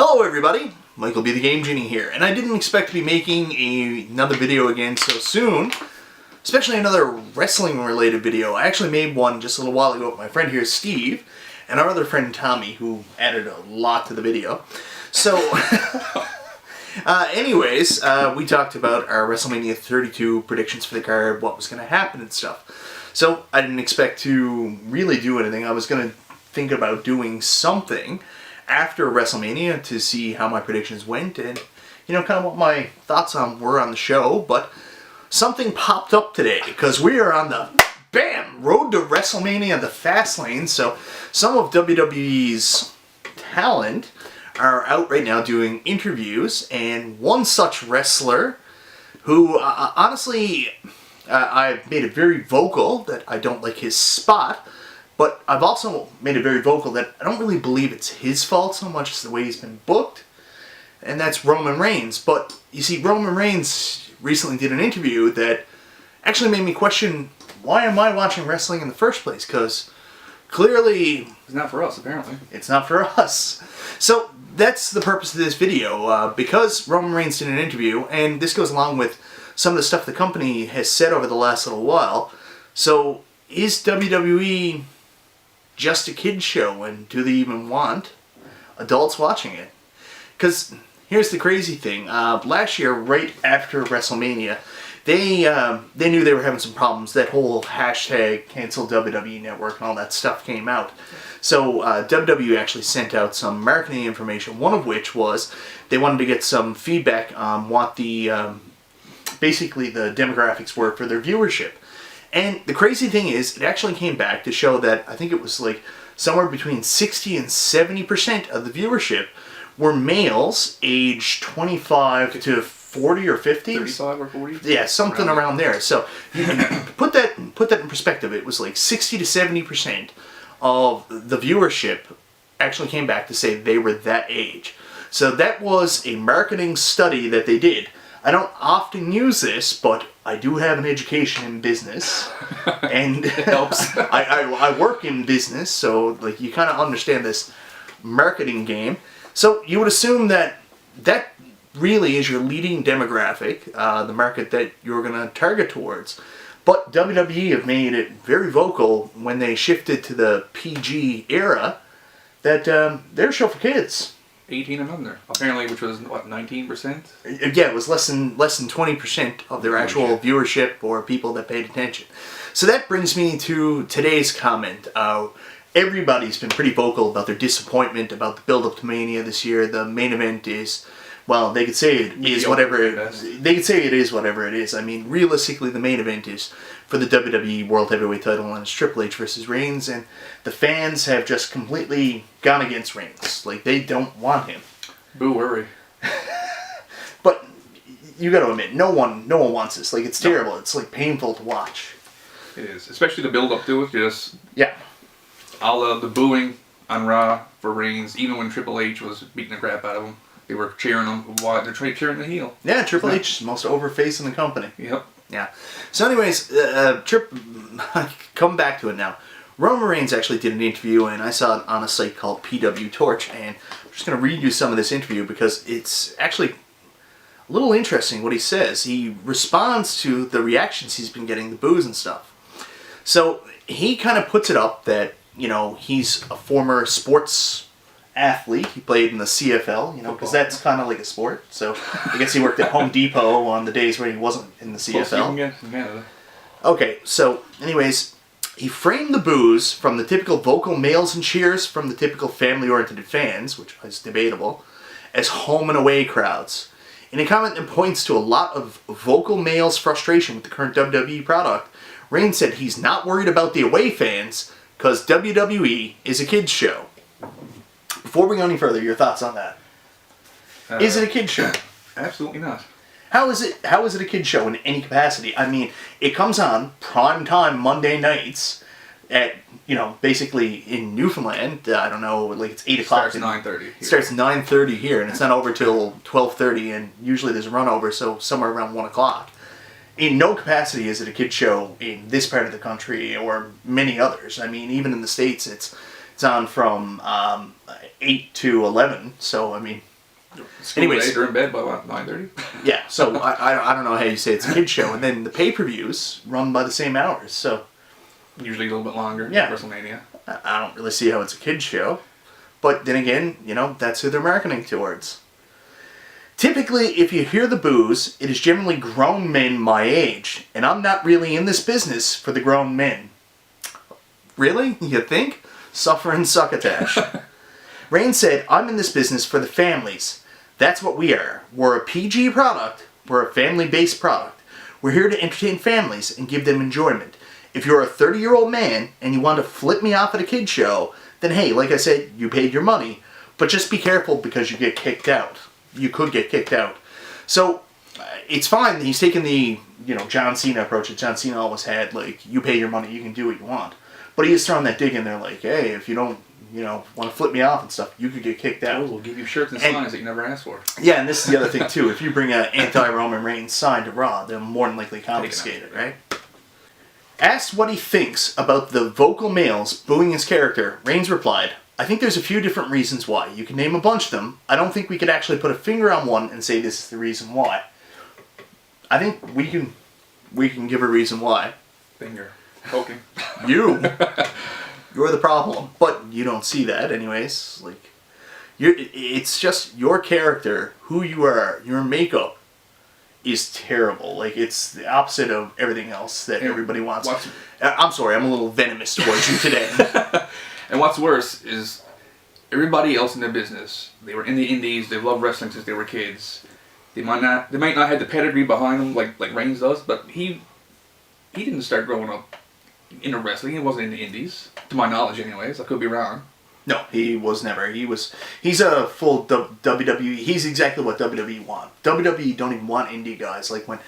Hello everybody, Michael B. the Game Genie here, and I didn't expect to be making another video again so soon, especially another wrestling related video. I actually made one just a little while ago with my friend here, Steve, and our other friend Tommy, who added a lot to the video. So, anyways, we talked about our WrestleMania 32 predictions for the card, what was going to happen and stuff. So, I didn't expect to really do anything. I was going to think about doing something after WrestleMania to see how my predictions went and, you know, kind of what my thoughts were on the show. But something popped up today because we are on the, road to WrestleMania, the fast lane. So some of WWE's talent are out right now doing interviews, and one such wrestler who, honestly, I've made it very vocal that I don't like his spot. But I've also made it very vocal that I don't really believe it's his fault so much as the way he's been booked. And that's Roman Reigns. But, you see, Roman Reigns recently did an interview that actually made me question, why am I watching wrestling in the first place? Because clearly it's not for us, apparently. It's not for us. So that's the purpose of this video. Because Roman Reigns did an interview, and this goes along with some of the stuff the company has said over the last little while. So is WWE just a kid's show, and do they even want adults watching it? Because here's the crazy thing. Last year, right after WrestleMania, they knew they were having some problems. That whole hashtag cancel WWE Network and all that stuff came out. So WWE actually sent out some marketing information, one of which was they wanted to get some feedback on what the basically the demographics were for their viewership. And the crazy thing is, it actually came back to show that I think it was like somewhere between 60 and 70% of the viewership were males aged 25 to 40 or 50. 35 or 40? Yeah, something around there. So you can put that in perspective. It was like 60 to 70% of the viewership actually came back to say they were that age. So that was a marketing study that they did. I don't often use this, but I do have an education in business, and it helps. I work in business, so like you kind of understand this marketing game. So you would assume that that really is your leading demographic, the market that you're going to target towards. But WWE have made it very vocal when they shifted to the PG era that they're a show for kids. 18 and under, apparently, which was, what, 19%? Yeah, it was less than 20% of their actual viewership or people that paid attention. So that brings me to today's comment. Everybody's been pretty vocal about their disappointment about the build-up to Mania this year. The main event is, well, they could say it is whatever it is. I mean, realistically, the main event is for the WWE World Heavyweight title, and it's Triple H versus Reigns, and the fans have just completely gone against Reigns. Like, they don't want him. Boo worry. But you got to admit, no one wants this. Like, it's terrible. It's like painful to watch. It is, especially the build up to it. Just all of the booing on Raw for Reigns, even when Triple H was beating the crap out of him. They were cheering him. Why? They're cheering the heel. Yeah, Triple H is the most over face in the company. Yep. Yeah. So anyways, come back to it now. Roman Reigns actually did an interview, and I saw it on a site called PWTorch, and I'm just going to read you some of this interview because it's actually a little interesting what he says. He responds to the reactions he's been getting, the boos and stuff. So he kind of puts it up that, you know, he's a former sports athlete. He played in the CFL, you know, because that's kind of like a sport. So I guess he worked at Home Depot on the days where he wasn't in the CFL. Okay, so anyways, he framed the boos from the typical vocal males and cheers from the typical family-oriented fans, which is debatable, as home and away crowds. In a comment that points to a lot of vocal males' frustration with the current WWE product, Reigns said he's not worried about the away fans because WWE is a kids' show. Before we go any further, your thoughts on that? Is it a kid's show? Absolutely not. How is it a kid's show in any capacity? I mean, it comes on prime time Monday nights at, you know, basically in Newfoundland. I don't know, like it's 8 o'clock. Starts 9:30. It starts 9:30 here, and it's not over till 12:30, and usually there's a run over, so somewhere around 1 o'clock. In no capacity is it a kid's show in this part of the country or many others. I mean, even in the States, it's It's on from 8 to 11. So, I mean... Anyways, they're in bed by what, 9:30? Yeah, so I don't know how you say it's a kid's show. And then the pay-per-views run by the same hours, so... Usually a little bit longer. Yeah. WrestleMania. I don't really see how it's a kid's show. But then again, that's who they're marketing towards. Typically, if you hear the boos, it is generally grown men my age. And I'm not really in this business for the grown men. Really? You think? Suffer and succotash. Rain said, I'm in this business for the families. That's what we are. We're a PG product. We're a family-based product. We're here to entertain families and give them enjoyment. If you're a 30-year-old man and you want to flip me off at a kid show, then hey, like I said, you paid your money. But just be careful because you get kicked out. You could get kicked out. So, it's fine. He's taking the, John Cena approach that John Cena always had. Like, you pay your money, you can do what you want. But he is throwing that dig in there like, hey, if you don't, want to flip me off and stuff, you could get kicked out. We'll give you shirts and signs that you never asked for. Yeah, and this is the other thing, too. If you bring an anti-Roman Reigns sign to Raw, they'll more than likely confiscate it, right? Asked what he thinks about the vocal males booing his character, Reigns replied, I think there's a few different reasons why. You can name a bunch of them. I don't think we could actually put a finger on one and say this is the reason why. I think we can give a reason why. Finger. Poking. You're the problem. But you don't see that anyways. Like, it's just your character, who you are, your makeup is terrible. Like, it's the opposite of everything else that everybody wants. I'm sorry, I'm a little venomous towards you today. And what's worse is everybody else in the business, they were in the indies, they loved wrestling since they were kids. They might not have the pedigree behind them like Reigns does, but he didn't start growing up into wrestling. He wasn't in the indies, to my knowledge anyways. I could be wrong. No, he was never. He's a full WWE. He's exactly what WWE want. WWE don't even want indie guys. Like when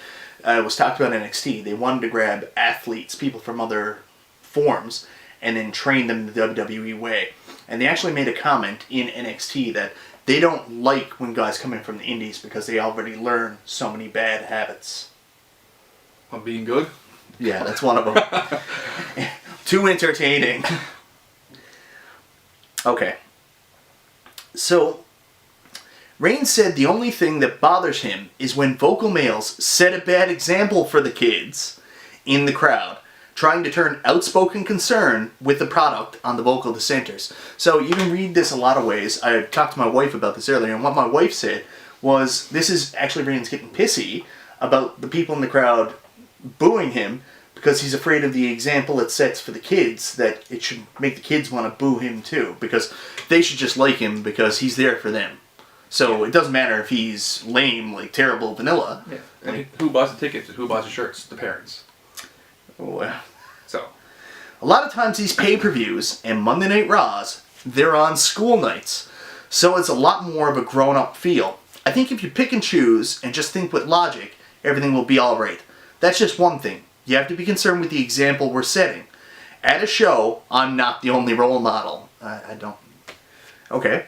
it was talked about NXT, they wanted to grab athletes, people from other forms, and then train them the WWE way. And they actually made a comment in NXT that they don't like when guys come in from the indies because they already learn so many bad habits. Of being good? Yeah, that's one of them. Too entertaining. Okay. So, Reigns said the only thing that bothers him is when vocal males set a bad example for the kids in the crowd, trying to turn outspoken concern with the product on the vocal dissenters. So you can read this a lot of ways. I talked to my wife about this earlier, and what my wife said was, this is actually Reigns getting pissy about the people in the crowd booing him because he's afraid of the example it sets for the kids, that it should make the kids want to boo him too, because they should just like him because he's there for them. So it doesn't matter if he's lame, like terrible vanilla. Yeah. And who buys the tickets and who buys the shirts? The parents. Oh, so, a lot of times these pay-per-views and Monday Night Raws, they're on school nights. So it's a lot more of a grown-up feel. I think if you pick and choose and just think with logic, everything will be alright. That's just one thing. You have to be concerned with the example we're setting. At a show, I'm not the only role model. I don't... Okay.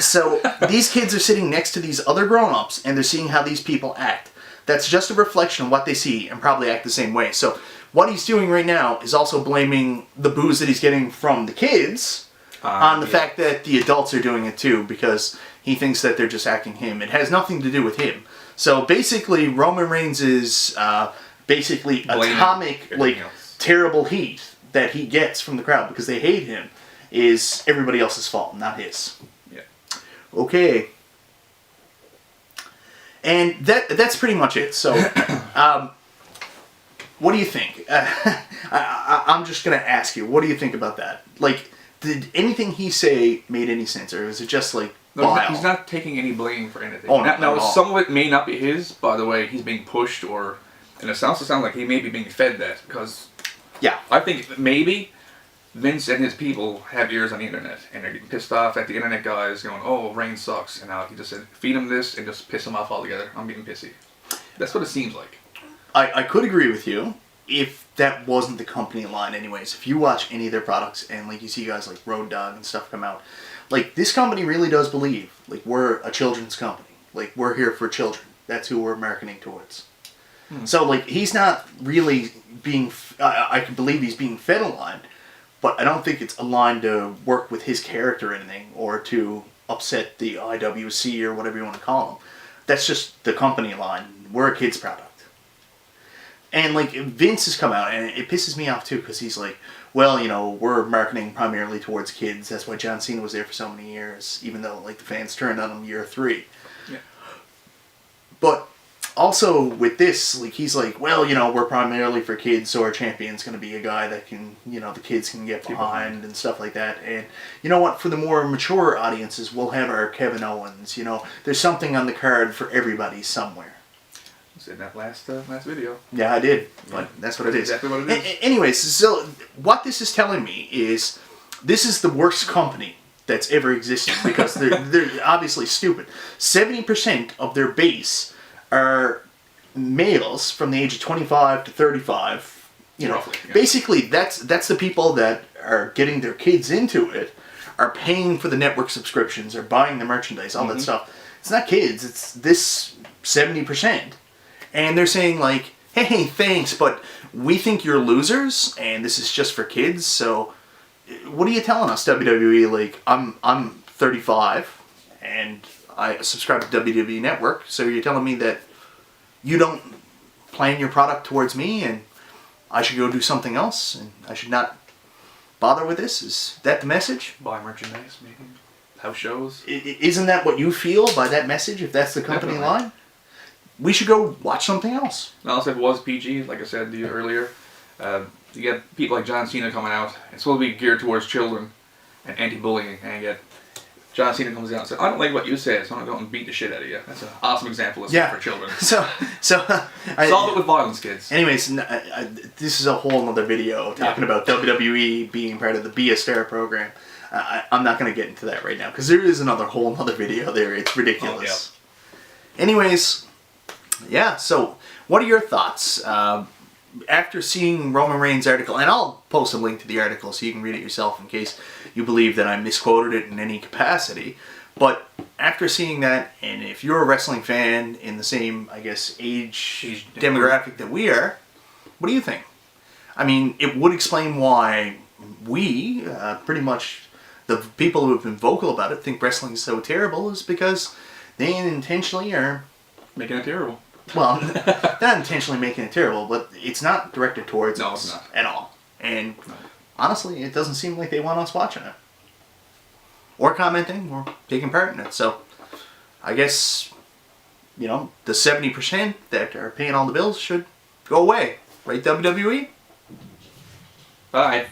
So, these kids are sitting next to these other grown-ups, and they're seeing how these people act. That's just a reflection of what they see, and probably act the same way. So, what he's doing right now is also blaming the boos that he's getting from the kids on the fact that the adults are doing it too, because he thinks that they're just acting him. It has nothing to do with him. So, basically, Roman Reigns is basically atomic, terrible heat that he gets from the crowd because they hate him is everybody else's fault, not his. Yeah. Okay. And that's pretty much it. So, what do you think? I'm just going to ask you, what do you think about that? Like, did anything he say made any sense, or is it just like, no, he's not taking any blame for anything. Oh, now some of it may not be his, by the way, he's being pushed, or, and it sounds like he may be being fed that, because yeah, I think maybe Vince and his people have ears on the internet, and they're getting pissed off at the internet guys going, oh, Reigns sucks, and now he just said, feed him this and just piss him off altogether. I'm getting pissy. That's what it seems like. I could agree with you if that wasn't the company line anyways. If you watch any of their products and like you see guys like Road Dogg and stuff come out, like this company really does believe like we're a children's company. Like we're here for children. That's who we're marketing towards. So like he's not really being, I can believe he's being fed a line, but I don't think it's aligned to work with his character or anything, or to upset the IWC or whatever you want to call them. That's just the company line. We're a kids product. And like Vince has come out, and it pisses me off too, because he's like, well, you know, we're marketing primarily towards kids. That's why John Cena was there for so many years, even though like the fans turned on him year 3. Yeah. But also with this, like he's like, well, you know, we're primarily for kids, so our champion's going to be a guy that can, you know, the kids can get behind and stuff like that. And you know what? For the more mature audiences, we'll have our Kevin Owens. You know, there's something on the card for everybody somewhere. In that last video. Yeah, I did. But that's what it is. Exactly what it is. Anyways, so what this is telling me is this is the worst company that's ever existed, because they're obviously stupid. 70% of their base are males from the age of 25 to 35. You know, roughly, yeah. Basically that's the people that are getting their kids into it, are paying for the network subscriptions, or buying the merchandise, all that stuff. It's not kids. It's this 70%. And they're saying like, hey, thanks, but we think you're losers, and this is just for kids. So, what are you telling us, WWE? Like, I'm 35, and I subscribe to WWE Network. So you're telling me that you don't plan your product towards me, and I should go do something else, and I should not bother with this? Is that the message? Buy merchandise, maybe house shows. Isn't that what you feel by that message? If that's the company line? We should go watch something else. Unless it was PG, like I said to you earlier. You get people like John Cena coming out. It's supposed to be geared towards children and anti-bullying. And yet John Cena comes out and says, I don't like what you said, so I'm going to go and beat the shit out of you. That's an awesome example of for children. Solve it with violence, kids. Anyways, this is a whole other video talking about WWE being part of the Be a Star program. I'm not going to get into that right now, because there is another whole other video there. It's ridiculous. Oh, yeah. Anyways... yeah, so what are your thoughts after seeing Roman Reigns' article? And I'll post a link to the article so you can read it yourself in case you believe that I misquoted it in any capacity. But after seeing that, and if you're a wrestling fan in the same, I guess, age demographic that we are, what do you think? I mean, it would explain why we, pretty much the people who have been vocal about it, think wrestling is so terrible, is because they intentionally are... making it terrible. Well, not intentionally making it terrible, but it's not directed towards us at all. And honestly, it doesn't seem like they want us watching it. Or commenting, or taking part in it. So, I guess, you know, the 70% that are paying all the bills should go away. Right, WWE? Bye.